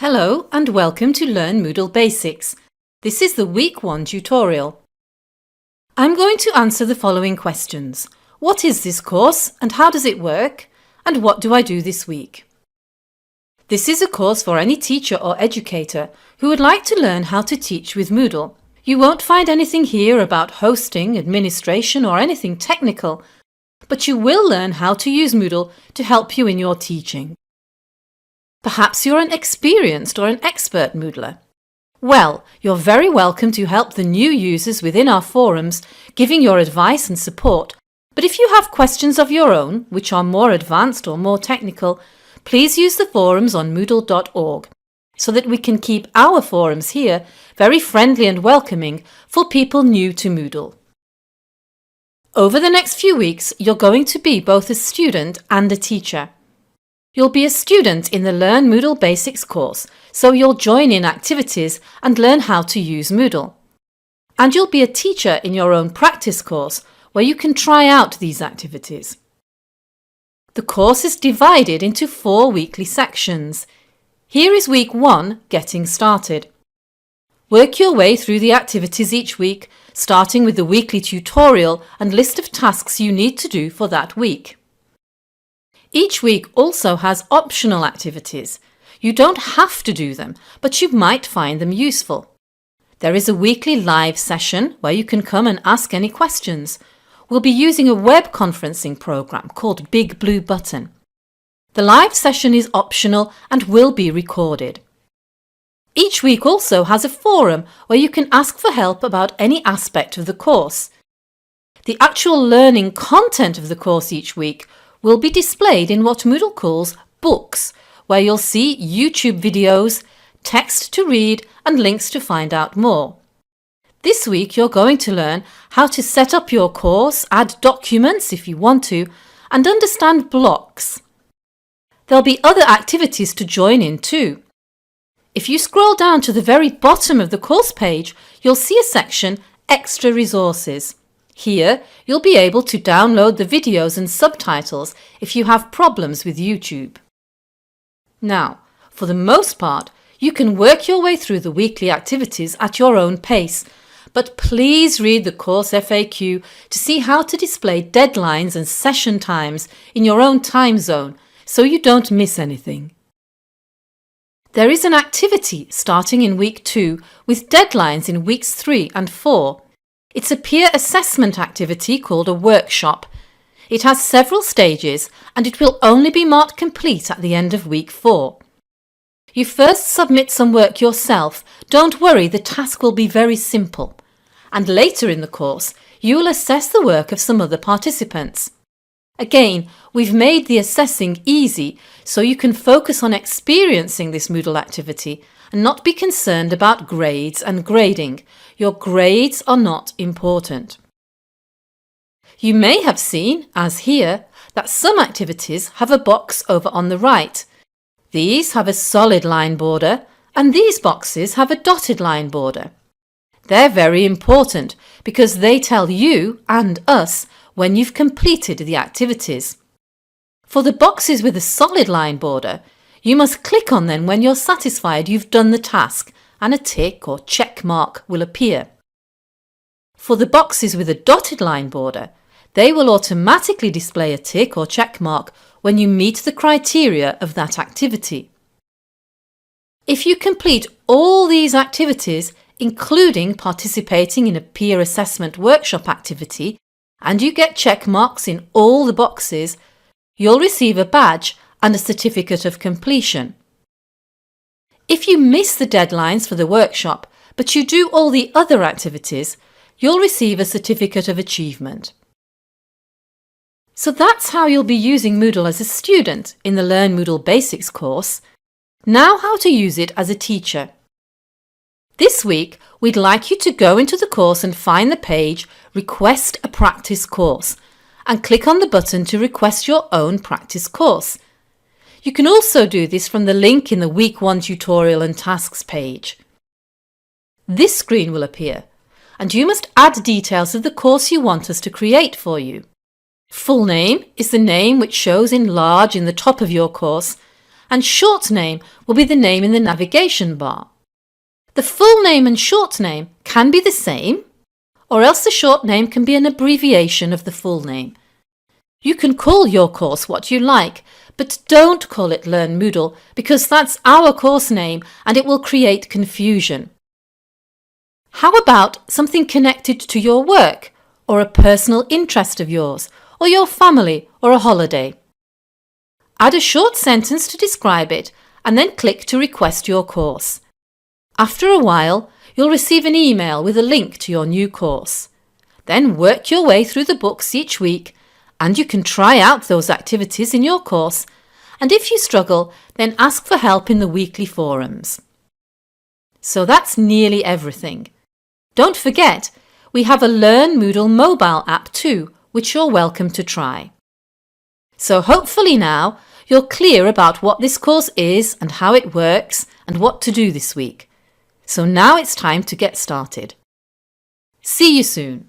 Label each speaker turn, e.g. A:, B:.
A: Hello and welcome to Learn Moodle Basics. This is the Week 1 tutorial. I'm going to answer the following questions. What is this course and how does it work? And what do I do this week? This is a course for any teacher or educator who would like to learn how to teach with Moodle. You won't find anything here about hosting, administration or anything technical, but you will learn how to use Moodle to help you in your teaching. Perhaps you're an experienced or an expert Moodler. Well, you're very welcome to help the new users within our forums, giving your advice and support. But if you have questions of your own, which are more advanced or more technical, please use the forums on Moodle.org so that we can keep our forums here very friendly and welcoming for people new to Moodle. Over the next few weeks, you're going to be both a student and a teacher. You'll be a student in the Learn Moodle Basics course, so you'll join in activities and learn how to use Moodle. And you'll be a teacher in your own practice course, where you can try out these activities. The course is divided into 4 weekly sections. Here is week 1, Getting Started. Work your way through the activities each week, starting with the weekly tutorial and list of tasks you need to do for that week. Each week also has optional activities. You don't have to do them, but you might find them useful. There is a weekly live session where you can come and ask any questions. We'll be using a web conferencing program called Big Blue Button. The live session is optional and will be recorded. Each week also has a forum where you can ask for help about any aspect of the course. The actual learning content of the course each week will be displayed in what Moodle calls books, where you'll see YouTube videos, text to read and links to find out more. This week you're going to learn how to set up your course, add documents if you want to, and understand blocks. There'll be other activities to join in too. If you scroll down to the very bottom of the course page, you'll see a section Extra Resources. Here, you'll be able to download the videos and subtitles if you have problems with YouTube. Now, for the most part, you can work your way through the weekly activities at your own pace, but please read the course FAQ to see how to display deadlines and session times in your own time zone so you don't miss anything. There is an activity starting in week 2 with deadlines in weeks 3 and 4. It's a peer assessment activity called a workshop. It has several stages and it will only be marked complete at the end of week 4. You first submit some work yourself. Don't worry, the task will be very simple. And later in the course, you will assess the work of some other participants. Again, we've made the assessing easy so you can focus on experiencing this Moodle activity and not be concerned about grades and grading. Your grades are not important. You may have seen, as here, that some activities have a box over on the right. These have a solid line border and these boxes have a dotted line border. They're very important because they tell you and us when you've completed the activities. For the boxes with a solid line border, you must click on them when you're satisfied you've done the task and a tick or check mark will appear. For the boxes with a dotted line border, they will automatically display a tick or check mark when you meet the criteria of that activity. If you complete all these activities, including participating in a peer assessment workshop activity, and you get check marks in all the boxes, you'll receive a badge and a certificate of completion. If you miss the deadlines for the workshop, but you do all the other activities, you'll receive a certificate of achievement. So that's how you'll be using Moodle as a student in the Learn Moodle Basics course. Now how to use it as a teacher. This week, we'd like you to go into the course and find the page Request a Practice Course and click on the button to request your own practice course. You can also do this from the link in the Week 1 tutorial and tasks page. This screen will appear and you must add details of the course you want us to create for you. Full name is the name which shows in large in the top of your course and short name will be the name in the navigation bar. The full name and short name can be the same, or else the short name can be an abbreviation of the full name. You can call your course what you like, but don't call it Learn Moodle because that's our course name and it will create confusion. How about something connected to your work, or a personal interest of yours, or your family, or a holiday? Add a short sentence to describe it and then click to request your course. After a while, you'll receive an email with a link to your new course. Then work your way through the books each week and you can try out those activities in your course, and if you struggle, then ask for help in the weekly forums. So that's nearly everything. Don't forget, we have a Learn Moodle mobile app too, which you're welcome to try. So hopefully now you're clear about what this course is and how it works and what to do this week. So now it's time to get started. See you soon.